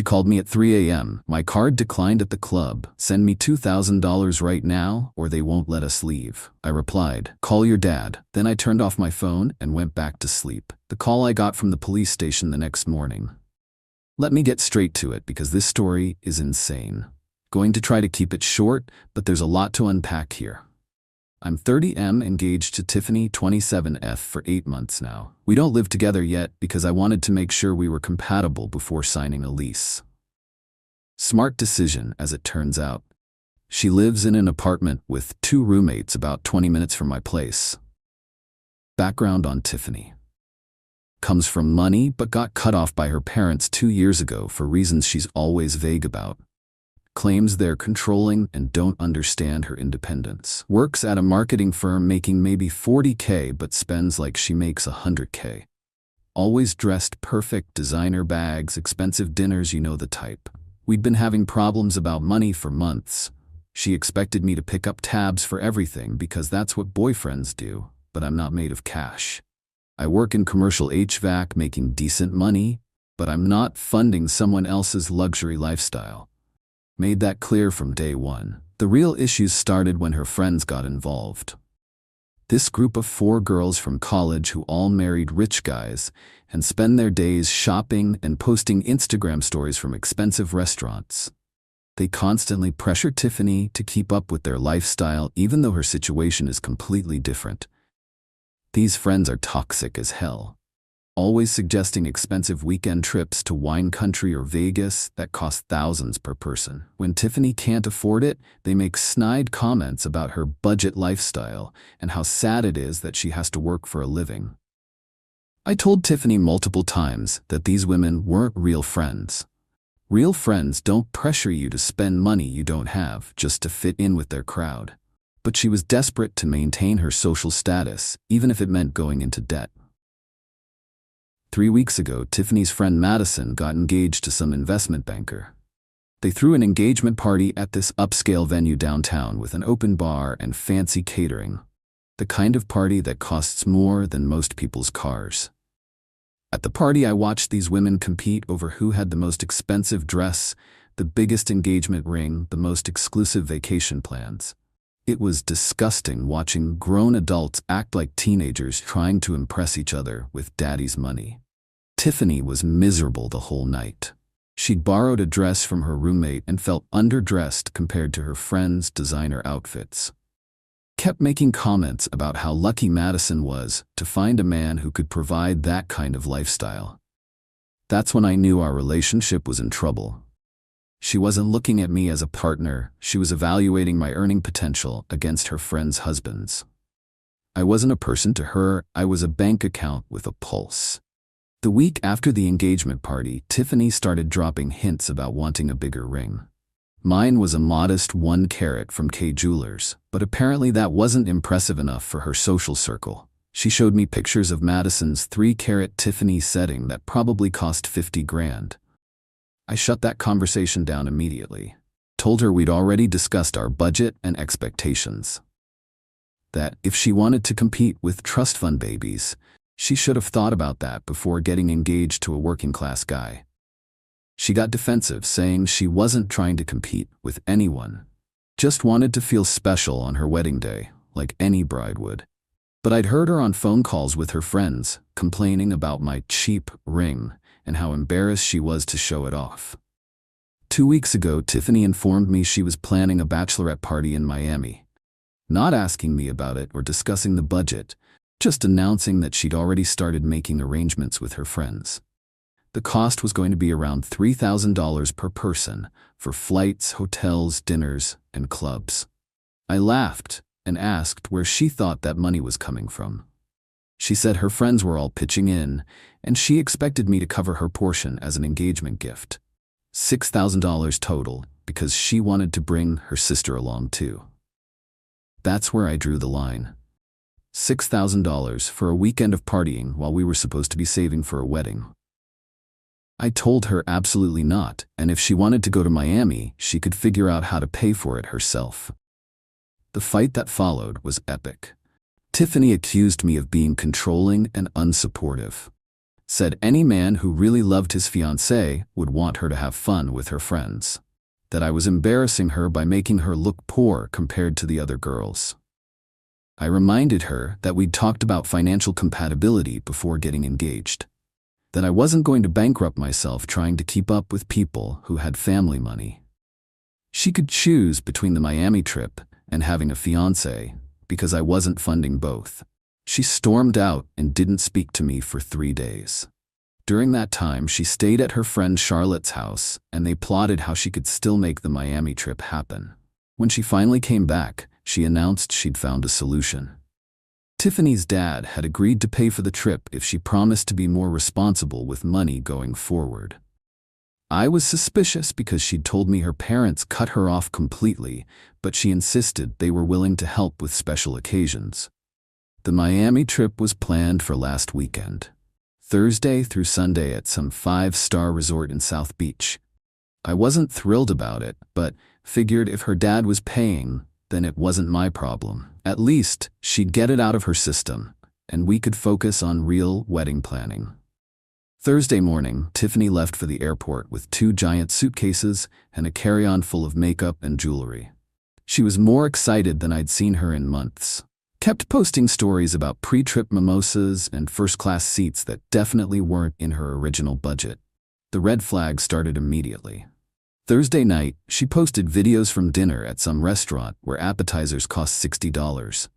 She called me at 3 a.m. My card declined at the club. Send me $2,000 right now or they won't let us leave. I replied, call your dad. Then I turned off my phone and went back to sleep. The call I got from the police station the next morning. Let me get straight to it because this story is insane. Going to try to keep it short, but there's a lot to unpack here. I'm 30M, engaged to Tiffany, 27F, for 8 months now. We don't live together yet because I wanted to make sure we were compatible before signing a lease. Smart decision, as it turns out. She lives in an apartment with 2 roommates about 20 minutes from my place. Background on Tiffany. Comes from money but got cut off by her parents 2 years ago for reasons she's always vague about. Claims they're controlling and don't understand her independence. Works at a marketing firm making maybe $40K but spends like she makes $100K. Always dressed perfect, designer bags, expensive dinners, you know the type. We'd been having problems about money for months. She expected me to pick up tabs for everything because that's what boyfriends do, but I'm not made of cash. I work in commercial HVAC making decent money, but I'm not funding someone else's luxury lifestyle. Made that clear from day one. The real issues started when her friends got involved. This group of 4 girls from college who all married rich guys and spend their days shopping and posting Instagram stories from expensive restaurants. They constantly pressure Tiffany to keep up with their lifestyle even though her situation is completely different. These friends are toxic as hell. Always suggesting expensive weekend trips to wine country or Vegas that cost thousands per person. When Tiffany can't afford it, they make snide comments about her budget lifestyle and how sad it is that she has to work for a living. I told Tiffany multiple times that these women weren't real friends. Real friends don't pressure you to spend money you don't have just to fit in with their crowd. But she was desperate to maintain her social status, even if it meant going into debt. 3 weeks ago, Tiffany's friend Madison got engaged to some investment banker. They threw an engagement party at this upscale venue downtown with an open bar and fancy catering. The kind of party that costs more than most people's cars. At the party, I watched these women compete over who had the most expensive dress, the biggest engagement ring, the most exclusive vacation plans. It was disgusting watching grown adults act like teenagers trying to impress each other with daddy's money. Tiffany was miserable the whole night. She'd borrowed a dress from her roommate and felt underdressed compared to her friends' designer outfits. Kept making comments about how lucky Madison was to find a man who could provide that kind of lifestyle. That's when I knew our relationship was in trouble. She wasn't looking at me as a partner, she was evaluating my earning potential against her friends' husbands. I wasn't a person to her, I was a bank account with a pulse. The week after the engagement party, Tiffany started dropping hints about wanting a bigger ring. Mine was a modest 1 carat from K Jewelers, but apparently that wasn't impressive enough for her social circle. She showed me pictures of Madison's 3-carat Tiffany setting that probably cost 50 grand. I shut that conversation down immediately. Told her we'd already discussed our budget and expectations. That if she wanted to compete with trust fund babies, she should have thought about that before getting engaged to a working-class guy. She got defensive, saying she wasn't trying to compete with anyone. Just wanted to feel special on her wedding day, like any bride would. But I'd heard her on phone calls with her friends, complaining about my cheap ring and how embarrassed she was to show it off. 2 weeks ago, Tiffany informed me she was planning a bachelorette party in Miami. Not asking me about it or discussing the budget, just announcing that she'd already started making arrangements with her friends. The cost was going to be around $3,000 per person for flights, hotels, dinners, and clubs. I laughed and asked where she thought that money was coming from. She said her friends were all pitching in, and she expected me to cover her portion as an engagement gift. $6,000 total, because she wanted to bring her sister along too. That's where I drew the line. $6,000 for a weekend of partying while we were supposed to be saving for a wedding. I told her absolutely not, and if she wanted to go to Miami, she could figure out how to pay for it herself. The fight that followed was epic. Tiffany accused me of being controlling and unsupportive. Said any man who really loved his fiancée would want her to have fun with her friends. That I was embarrassing her by making her look poor compared to the other girls. I reminded her that we'd talked about financial compatibility before getting engaged. That I wasn't going to bankrupt myself trying to keep up with people who had family money. She could choose between the Miami trip and having a fiancé, because I wasn't funding both. She stormed out and didn't speak to me for 3 days. During that time, she stayed at her friend Charlotte's house, and they plotted how she could still make the Miami trip happen. When she finally came back, she announced she'd found a solution. Tiffany's dad had agreed to pay for the trip if she promised to be more responsible with money going forward. I was suspicious because she'd told me her parents cut her off completely, but she insisted they were willing to help with special occasions. The Miami trip was planned for last weekend, Thursday through Sunday at some 5-star resort in South Beach. I wasn't thrilled about it, but figured if her dad was paying, then it wasn't my problem. At least she'd get it out of her system, and we could focus on real wedding planning. Thursday morning, Tiffany left for the airport with 2 giant suitcases and a carry-on full of makeup and jewelry. She was more excited than I'd seen her in months. Kept posting stories about pre-trip mimosas and first-class seats that definitely weren't in her original budget. The red flag started immediately. Thursday night, she posted videos from dinner at some restaurant where appetizers cost $60.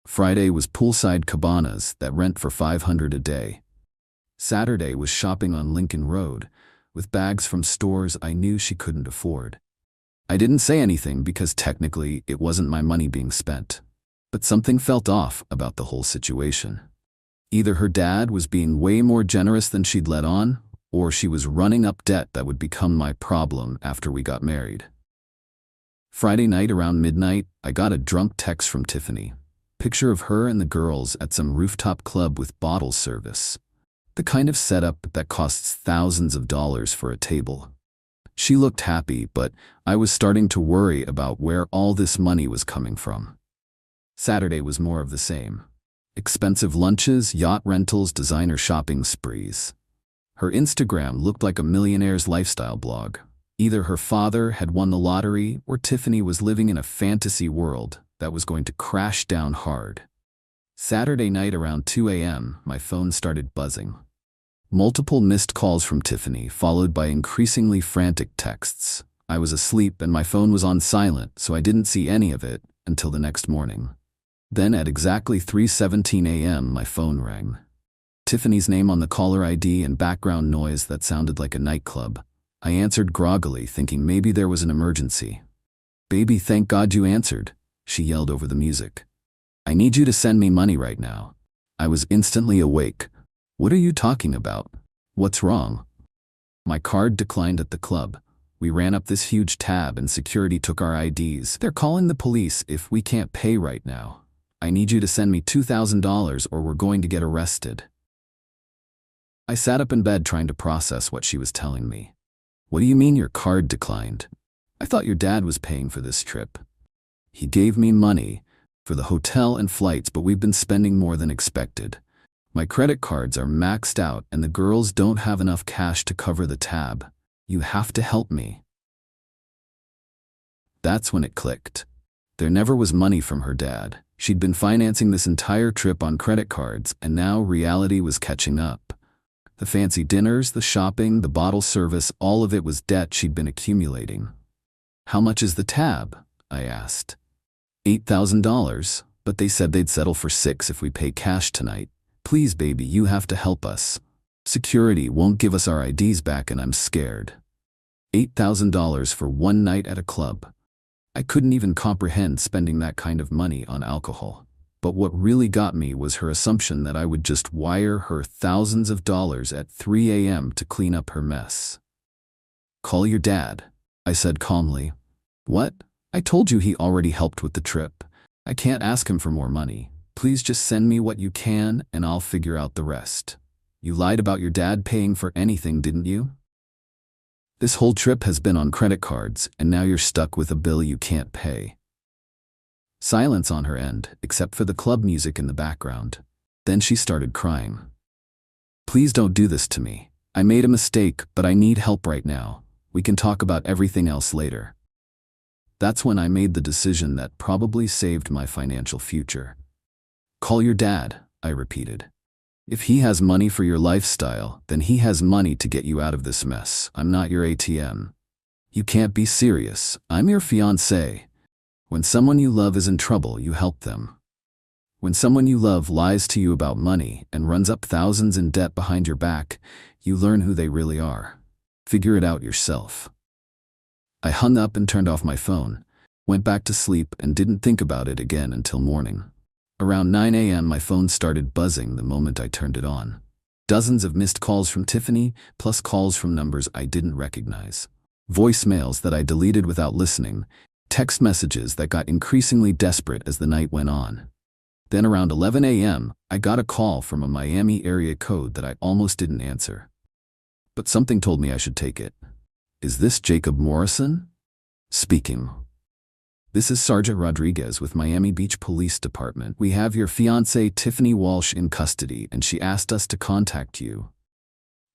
Friday was poolside cabanas that rent for $500 a day. Saturday was shopping on Lincoln Road, with bags from stores I knew she couldn't afford. I didn't say anything because technically it wasn't my money being spent. But something felt off about the whole situation. Either her dad was being way more generous than she'd let on, or she was running up debt that would become my problem after we got married. Friday night around midnight, I got a drunk text from Tiffany. Picture of her and the girls at some rooftop club with bottle service. The kind of setup that costs thousands of dollars for a table. She looked happy, but I was starting to worry about where all this money was coming from. Saturday was more of the same. Expensive lunches, yacht rentals, designer shopping sprees. Her Instagram looked like a millionaire's lifestyle blog. Either her father had won the lottery or Tiffany was living in a fantasy world that was going to crash down hard. Saturday night around 2 a.m., my phone started buzzing. Multiple missed calls from Tiffany, followed by increasingly frantic texts. I was asleep and my phone was on silent, so I didn't see any of it until the next morning. Then at exactly 3:17 a.m., my phone rang. Tiffany's name on the caller ID and background noise that sounded like a nightclub. I answered groggily, thinking maybe there was an emergency. "Baby, thank God you answered," she yelled over the music. "I need you to send me money right now." I was instantly awake. "What are you talking about? What's wrong?" "My card declined at the club. We ran up this huge tab and security took our IDs. They're calling the police if we can't pay right now. I need you to send me $2,000 or we're going to get arrested." I sat up in bed trying to process what she was telling me. "What do you mean your card declined? I thought your dad was paying for this trip." "He gave me money for the hotel and flights, but we've been spending more than expected. My credit cards are maxed out and the girls don't have enough cash to cover the tab. You have to help me." That's when it clicked. There never was money from her dad. She'd been financing this entire trip on credit cards, and now reality was catching up. The fancy dinners, the shopping, the bottle service, all of it was debt she'd been accumulating. "How much is the tab?" I asked. $8,000, but they said they'd settle for $6,000 if we pay cash tonight. "Please, baby, you have to help us. Security won't give us our IDs back and I'm scared." $8,000 for one night at a club. I couldn't even comprehend spending that kind of money on alcohol. But what really got me was her assumption that I would just wire her thousands of dollars at 3 a.m. to clean up her mess. "Call your dad," I said calmly. "What? I told you he already helped with the trip. I can't ask him for more money. Please just send me what you can and I'll figure out the rest. You lied about your dad paying for anything, didn't you? This whole trip has been on credit cards, and now you're stuck with a bill you can't pay." Silence on her end, except for the club music in the background. Then she started crying. Please don't do this to me. I made a mistake, but I need help right now. We can talk about everything else later. That's when I made the decision that probably saved my financial future. Call your dad, I repeated. If he has money for your lifestyle, then he has money to get you out of this mess. I'm not your ATM. You can't be serious. I'm your fiancé. When someone you love is in trouble, you help them. When someone you love lies to you about money and runs up thousands in debt behind your back, you learn who they really are. Figure it out yourself. I hung up and turned off my phone, went back to sleep and didn't think about it again until morning. Around 9 a.m. my phone started buzzing the moment I turned it on. Dozens of missed calls from Tiffany, plus calls from numbers I didn't recognize. Voicemails that I deleted without listening, text messages that got increasingly desperate as the night went on. Then around 11 a.m., I got a call from a Miami area code that I almost didn't answer. But something told me I should take it. Is this Jacob Morrison? Speaking. This is Sergeant Rodriguez with Miami Beach Police Department. We have your fiancée Tiffany Walsh in custody and she asked us to contact you.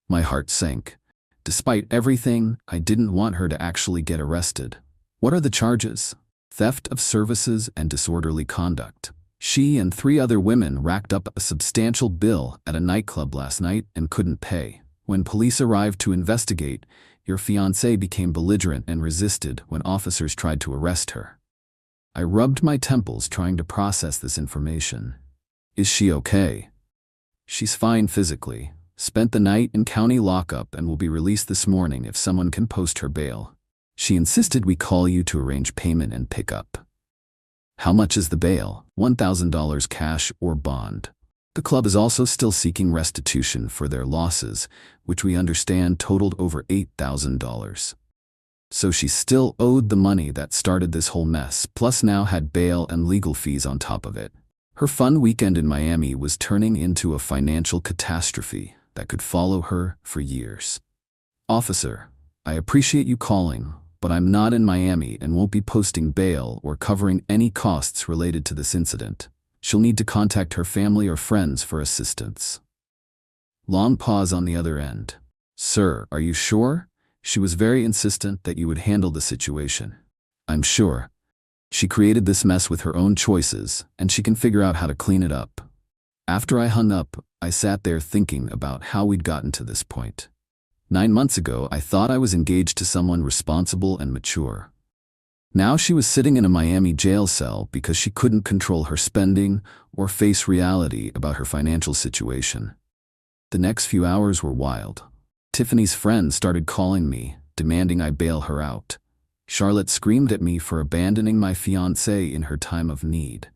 My heart sank. Despite everything, I didn't want her to actually get arrested. What are the charges? Theft of services and disorderly conduct. She and 3 other women racked up a substantial bill at a nightclub last night and couldn't pay. When police arrived to investigate, your fiancée became belligerent and resisted when officers tried to arrest her. I rubbed my temples trying to process this information. Is she okay? She's fine physically. Spent the night in county lockup and will be released this morning if someone can post her bail. She insisted we call you to arrange payment and pickup. How much is the bail? $1,000 cash or bond. The club is also still seeking restitution for their losses, which we understand totaled over $8,000. So she still owed the money that started this whole mess, plus now had bail and legal fees on top of it. Her fun weekend in Miami was turning into a financial catastrophe that could follow her for years. Officer, I appreciate you calling, but I'm not in Miami and won't be posting bail or covering any costs related to this incident. She'll need to contact her family or friends for assistance. Long pause on the other end. Sir, are you sure? She was very insistent that you would handle the situation. I'm sure. She created this mess with her own choices, and she can figure out how to clean it up. After I hung up, I sat there thinking about how we'd gotten to this point. 9 months ago, I thought I was engaged to someone responsible and mature. Now she was sitting in a Miami jail cell because she couldn't control her spending or face reality about her financial situation. The next few hours were wild. Tiffany's friends started calling me, demanding I bail her out. Charlotte screamed at me for abandoning my fiancé in her time of need.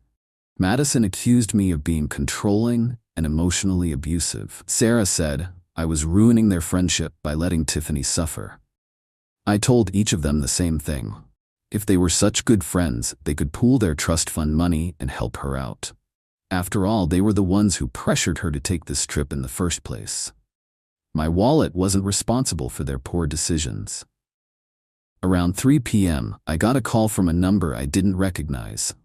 Madison accused me of being controlling and emotionally abusive. Sarah said I was ruining their friendship by letting Tiffany suffer. I told each of them the same thing. If they were such good friends, they could pool their trust fund money and help her out. After all, they were the ones who pressured her to take this trip in the first place. My wallet wasn't responsible for their poor decisions. Around 3 p.m., I got a call from a number I didn't recognize.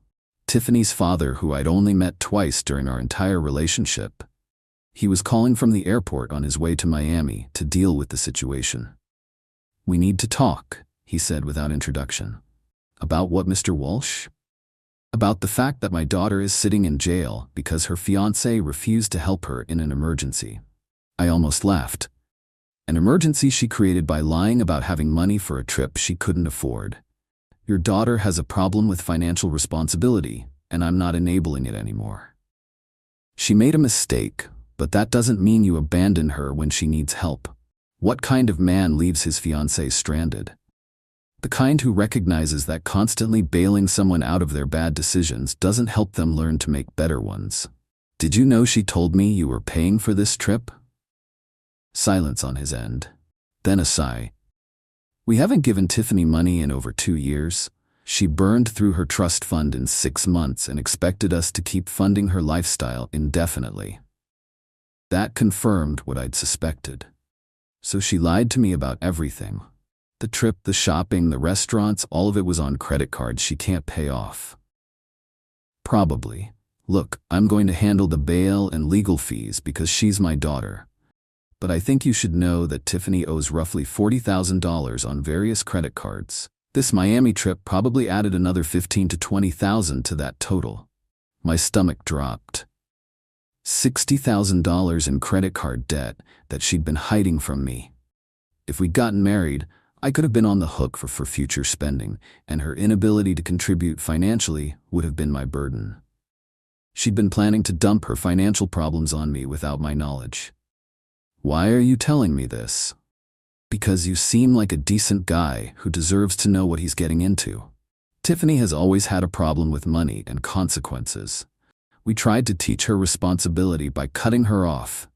Tiffany's father, who I'd only met twice during our entire relationship. He was calling from the airport on his way to Miami to deal with the situation. We need to talk, he said without introduction. About what, Mr. Walsh? About the fact that my daughter is sitting in jail because her fiancé refused to help her in an emergency. I almost laughed. An emergency she created by lying about having money for a trip she couldn't afford. Your daughter has a problem with financial responsibility, and I'm not enabling it anymore. She made a mistake, but that doesn't mean you abandon her when she needs help. What kind of man leaves his fiancée stranded? The kind who recognizes that constantly bailing someone out of their bad decisions doesn't help them learn to make better ones. Did you know she told me you were paying for this trip? Silence on his end. Then a sigh. We haven't given Tiffany money in over 2 years. She burned through her trust fund in 6 months and expected us to keep funding her lifestyle indefinitely. That confirmed what I'd suspected. So she lied to me about everything. The trip, the shopping, the restaurants, all of it was on credit cards she can't pay off. Probably. Look, I'm going to handle the bail and legal fees because she's my daughter. But I think you should know that Tiffany owes roughly $40,000 on various credit cards. This Miami trip probably added another $15,000 to $20,000 to that total. My stomach dropped. $60,000 in credit card debt that she'd been hiding from me. If we'd gotten married, I could have been on the hook for future spending, and her inability to contribute financially would have been my burden. She'd been planning to dump her financial problems on me without my knowledge. Why are you telling me this? Because you seem like a decent guy who deserves to know what he's getting into. Tiffany has always had a problem with money and consequences. We tried to teach her responsibility by cutting her off,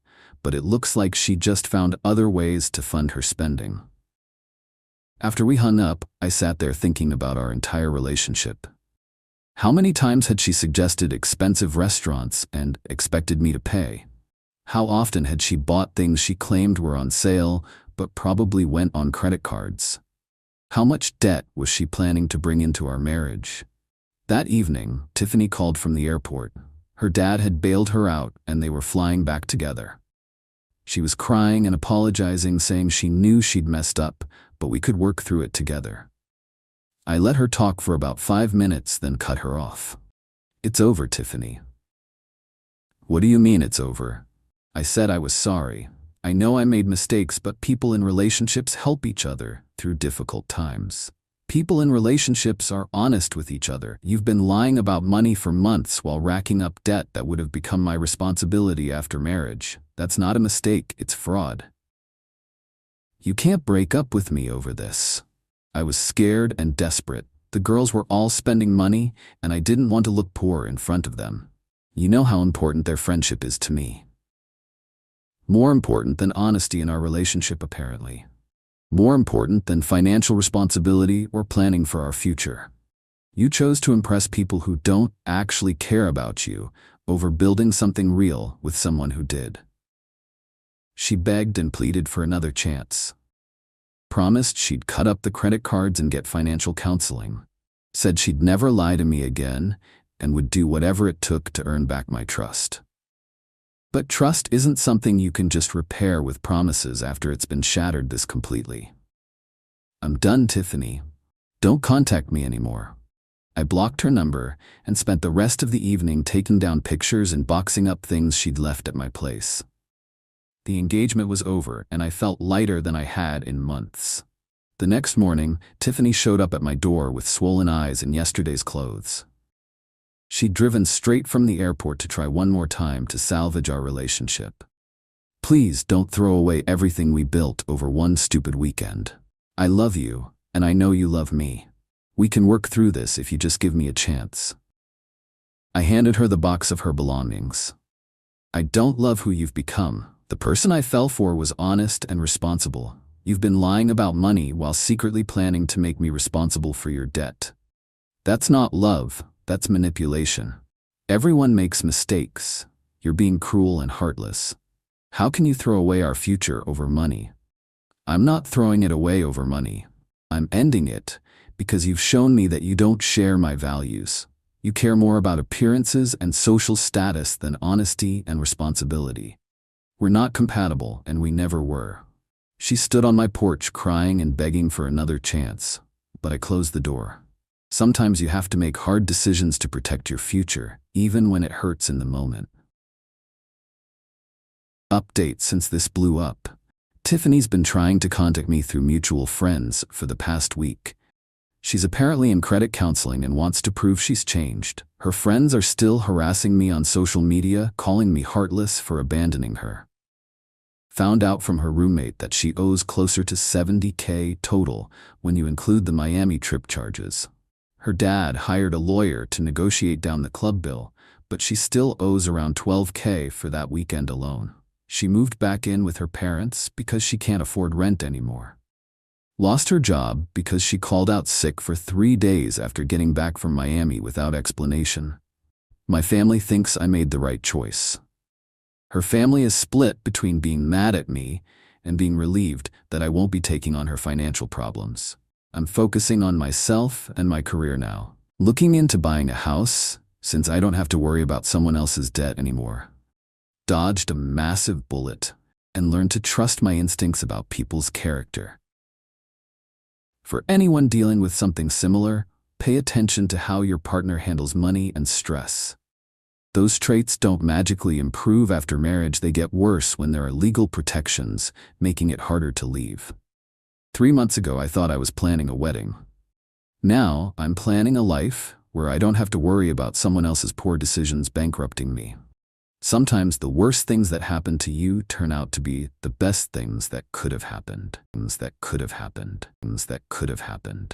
but it looks like she just found other ways to fund her spending. After we hung up, I sat there thinking about our entire relationship. How many times had she suggested expensive restaurants and expected me to pay? How often had she bought things she claimed were on sale, but probably went on credit cards? How much debt was she planning to bring into our marriage? That evening, Tiffany called from the airport. Her dad had bailed her out, and they were flying back together. She was crying and apologizing, saying she knew she'd messed up, but we could work through it together. I let her talk for about 5 minutes, then cut her off. It's over, Tiffany. What do you mean it's over? I said I was sorry. I know I made mistakes, but people in relationships help each other through difficult times. People in relationships are honest with each other. You've been lying about money for months while racking up debt that would have become my responsibility after marriage. That's not a mistake, it's fraud. You can't break up with me over this. I was scared and desperate. The girls were all spending money, and I didn't want to look poor in front of them. You know how important their friendship is to me. More important than honesty in our relationship, apparently. More important than financial responsibility or planning for our future. You chose to impress people who don't actually care about you over building something real with someone who did. She begged and pleaded for another chance. Promised she'd cut up the credit cards and get financial counseling. Said she'd never lie to me again and would do whatever it took to earn back my trust. But trust isn't something you can just repair with promises after it's been shattered this completely. I'm done, Tiffany. Don't contact me anymore. I blocked her number and spent the rest of the evening taking down pictures and boxing up things she'd left at my place. The engagement was over, and I felt lighter than I had in months. The next morning, Tiffany showed up at my door with swollen eyes and yesterday's clothes. She'd driven straight from the airport to try one more time to salvage our relationship. Please don't throw away everything we built over one stupid weekend. I love you, and I know you love me. We can work through this if you just give me a chance. I handed her the box of her belongings. I don't love who you've become. The person I fell for was honest and responsible. You've been lying about money while secretly planning to make me responsible for your debt. That's not love, that's manipulation. Everyone makes mistakes. You're being cruel and heartless. How can you throw away our future over money? I'm not throwing it away over money. I'm ending it because you've shown me that you don't share my values. You care more about appearances and social status than honesty and responsibility. We're not compatible, and we never were. She stood on my porch crying and begging for another chance, but I closed the door. Sometimes you have to make hard decisions to protect your future, even when it hurts in the moment. Update since this blew up. Tiffany's been trying to contact me through mutual friends for the past week. She's apparently in credit counseling and wants to prove she's changed. Her friends are still harassing me on social media, calling me heartless for abandoning her. Found out from her roommate that she owes closer to $70,000 total when you include the Miami trip charges. Her dad hired a lawyer to negotiate down the club bill, but she still owes around $12,000 for that weekend alone. She moved back in with her parents because she can't afford rent anymore. Lost her job because she called out sick for 3 days after getting back from Miami without explanation. My family thinks I made the right choice. Her family is split between being mad at me and being relieved that I won't be taking on her financial problems. I'm focusing on myself and my career now. Looking into buying a house, since I don't have to worry about someone else's debt anymore. Dodged a massive bullet, and learned to trust my instincts about people's character. For anyone dealing with something similar, pay attention to how your partner handles money and stress. Those traits don't magically improve after marriage, they get worse when there are legal protections, making it harder to leave. 3 months ago, I thought I was planning a wedding. Now, I'm planning a life where I don't have to worry about someone else's poor decisions bankrupting me. Sometimes the worst things that happen to you turn out to be the best things that could have happened. Things that could have happened. Things that could have happened.